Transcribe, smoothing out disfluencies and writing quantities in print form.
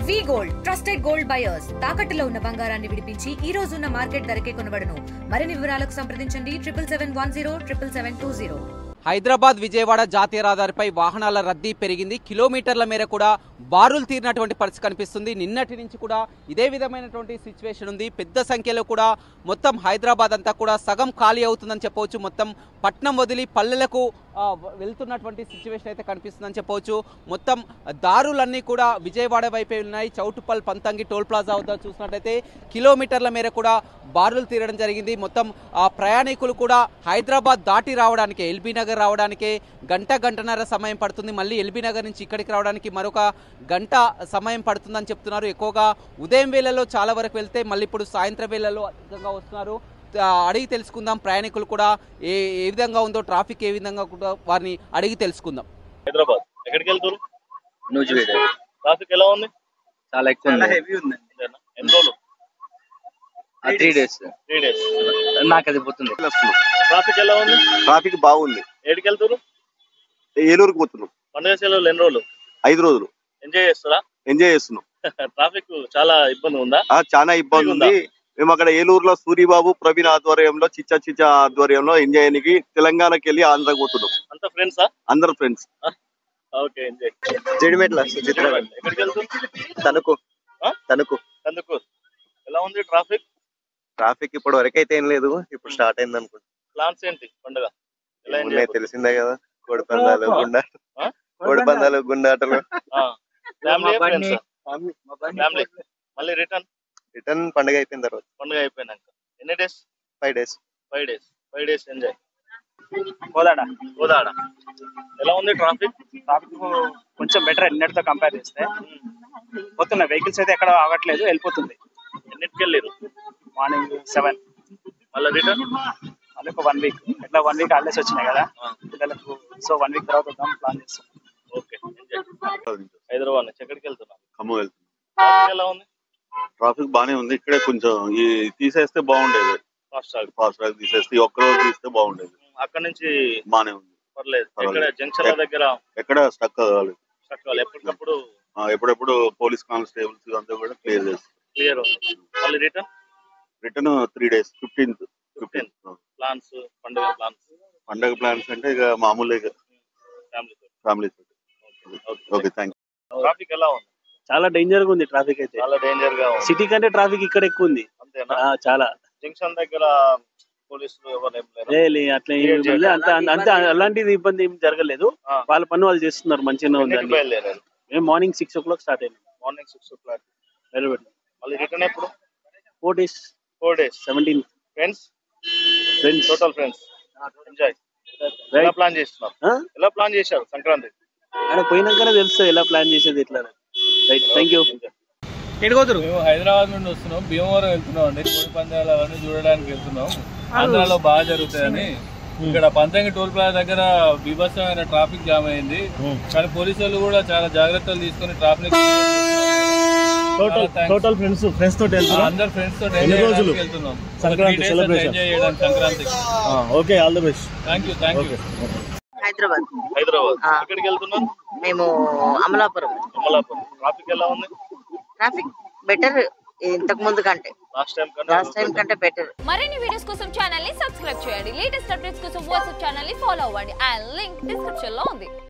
వి gold trusted gold buyers తాకట్టులో ఉన్న బంగారాన్ని విడిపించి ఈ రోజు ఉన్న మార్కెట్ ధరకే కొనబడును. మరిన్ని వివరాలకు సంప్రదించండి 7710 హైదరాబాద్ విజయవాడ జాతీయ రహదారిపై వాహనాల రద్దీ పెరిగింది. కిలోమీటర్ల మేర కూడా బారులు తీరినటువంటి పరిస్థితి కనిపిస్తుంది. నిన్నటి నుంచి కూడా ఇదే విధమైనటువంటి సిచ్యువేషన్ ఉంది. పెద్ద సంఖ్యలో కూడా మొత్తం హైదరాబాద్ అంతా కూడా సగం ఖాళీ అవుతుందని చెప్పవచ్చు. మొత్తం పట్నం వదిలి పల్లెలకు వెళ్తున్నటువంటి సిచ్యువేషన్ అయితే కనిపిస్తుందని చెప్పవచ్చు. మొత్తం దారులన్నీ కూడా విజయవాడ వైపే ఉన్నాయి. చౌటుపల్ పంతంగి టోల్ ప్లాజా వద్ద చూసినట్లయితే కిలోమీటర్ల మేర కూడా బారులు తీరడం జరిగింది. మొత్తం ప్రయాణికులు కూడా హైదరాబాద్ దాటి రావడానికి ఎల్బీ నగర్ రావడానికి గంటన్నర సమయం పడుతుంది. మళ్ళీ ఎల్బీ నగర్ నుంచి ఇక్కడికి రావడానికి మరొక గంట సమయం పడుతుందని చెప్తున్నారు. ఎక్కువగా ఉదయం వేళల్లో చాలా వరకు వెళ్తే మళ్ళీ ఇప్పుడు సాయంత్రం వేళల్లో అధికంగా వస్తున్నారు. అడిగి తెలుసుకుందాం ప్రయాణికులు కూడా ఏ విధంగా ఉందో, ట్రాఫిక్ ఏ విధంగా కూడా వారిని అడిగి తెలుసుకుందాం. హైదరాబాద్ ఎక్కడికి వెళ్తారు? ట్రాఫిక్ ఎలా ఉంది? చాలా ఎక్కువ ఉంది. హెవీ ఉంది. ఎన్ని రోజులు? 3 days. నాకు అది పోతుంది. ట్రాఫిక్ ఎలా ఉంది? ట్రాఫిక్ బాగుంది. ఎక్కడికి వెళ్తారు? ఏలూరుకి పోతున్నాం. పండుగ సెలవులు ఎన్ని రోజులు? 5 రోజులు. ఎంజాయ్ చేస్తారా? ఎంజాయ్ చేస్తున్నాం. ట్రాఫిక్ చాలా ఇబ్బంది ఉందా? చాలా ఇబ్బంది ఉంది. మేము అక్కడ ఏలూరులో సూరిబాబు ప్రవీణ్ ఆధ్వర్యంలో చిచ్చా ఆధ్వర్యంలో ఎంజాయ్ చేయడానికి తెలంగాణకి వెళ్ళి ఆంధ్రాకి పోతున్నాం. అంత ఫ్రెండ్సా? అందరు ఫ్రెండ్స్. Okay, enjoy. జడిమెట్ల ఎక్కడికి వెళ్తారు? తణుకు. ఎలా ఉంది ట్రాఫిక్? ట్రాఫిక్ ఇప్పటి వరకు అయితే ఏం లేదు. ఇప్పుడు స్టార్ట్ అయింది అనుకుంటా. ప్లాన్స్ ఏంటి పండుగ? తెలిసిందే కదా, కోడిపందాలు గుండాటలు. మళ్ళీ రిటర్న్ పండుగ అయిపోయిన తర్వాత. పండుగ అయిపోయినాక ఎన్ని days? 5 days. 5 days enjoy. Kodad ఎలా ఉంది ట్రాఫిక్? కొంచెం బెటర్ ఎన్నిటితో కంపేర్ చేస్తే. పోతున్న వెహికల్స్ అయితే ఎక్కడ ఆగట్లేదు, వెళ్ళిపోతుంది. ఎన్నిటికి వెళ్ళారు? మార్నింగ్ 7. మళ్ళీ రిటర్న్ మళ్ళీ ఒక 1 week. ఎట్లా 1 week హాలిడేస్ వచ్చినాయి కదా పిల్లలకు, సో 1 week తర్వాత వద్దాం ప్లాన్ చేస్తాం. Okay, enjoy. హైదరాబాద్ నుంచి ఎక్కడికి వెళ్తున్నా? ఖమ్మం వెళ్తున్నాం. ట్రాఫిక్ ఎలా ఉంది? ట్రాఫిక్ బానే ఉంది. ఇక్కడే కొంచెం తీసేస్తే బాగుండేది. ఫాస్ట్ ట్రాక్ తీసేస్తే ఒక్కరోజు తీస్తే బాగుండేది. అక్కడ నుంచి బానే ఉంది, పర్లేదు. ఇక్కడ జంక్షన్ దగ్గర ఎక్కడ స్టక్ కావాలి. ఎప్పుడప్పుడు పోలీస్ కానిస్టేబుల్స్ అంతా కూడా క్లియర్ ఉంది. మళ్ళీ రిటర్న్ 3 days. 15th. ప్లాన్స్, పండుగ ప్లాన్స్ అంటే ఇక మామూలుగా family. Okay, thank you. Traffic ఎలా ఉంది? చాలా డేంజర్ గా ఉంది ట్రాఫిక్ అయితే. చాలా డేంజర్ గా ఉంది. సిటీ కంటే ట్రాఫిక్ ఇక్కడ ఎక్కువ ఉంది. అంతేనా? చాలా. జంక్షన్ దగ్గర పోలీసులు ఎవరు అట్లా అంతే అలాంటిది ఇబ్బంది ఏం జరగలేదు. వాళ్ళ పని వాళ్ళు చేస్తున్నారు, మంచిగానే ఉంది. మేము మార్నింగ్ 6 o'clock స్టార్ట్ అయింది. Morning 6 o'clock. మళ్ళీ రిటర్న్ ఎప్పుడు? 4 days. 17 friends total friends. Enjoy. ఎలా ప్లాన్ చేశారు సంక్రాంతి? అక్కడ పోయినాకనే తెలుస్తుంది ఎలా ప్లాన్ చేసేది ఎట్లా. Right, thank you. మేము హైదరాబాద్ నుండి వస్తున్నాం, భీమవరం వెళ్తున్నాం అండి. కోడి పందాలు అవన్నీ చూడడానికి వెళ్తున్నాం. ఆంధ్రాలో బాగా జరుగుతాయని. ఇక్కడ పంతంగి టోల్ ప్లాజా దగ్గర బీభత్సమైన ట్రాఫిక్ జామ్ అయింది. కానీ పోలీసు వాళ్ళు కూడా చాలా జాగ్రత్తలు తీసుకుని ట్రాఫిక్ టోటల్ ఫ్రెండ్స్ తోటి అందరు ఫ్రెండ్స్ తోటి వెళ్తున్నాం సంక్రాంతి ఎంజాయ్ చేయడానికి. Sankranti. Okay, all the best. Thank you. Hyderabad ఎక్కడికి వెళ్తున్నాం? మేము అమలాపురం. ట్రాఫిక్ ఎలా ఉంది? ట్రాఫిక్ బెటర్ ఇంతకు ముందు కంటే, లాస్ట్ టైం కంటే బెటర్. మరిన్ని వీడియోస్ కోసం ఛానల్ ని సబ్స్క్రైబ్ చేయండి. లేటెస్ట్ అప్డేట్స్ కోసం వాట్సాప్ ఛానల్ ని ఫాలో అవ్వండి. ఆ లింక్ డిస్క్రిప్షన్ లో ఉంది.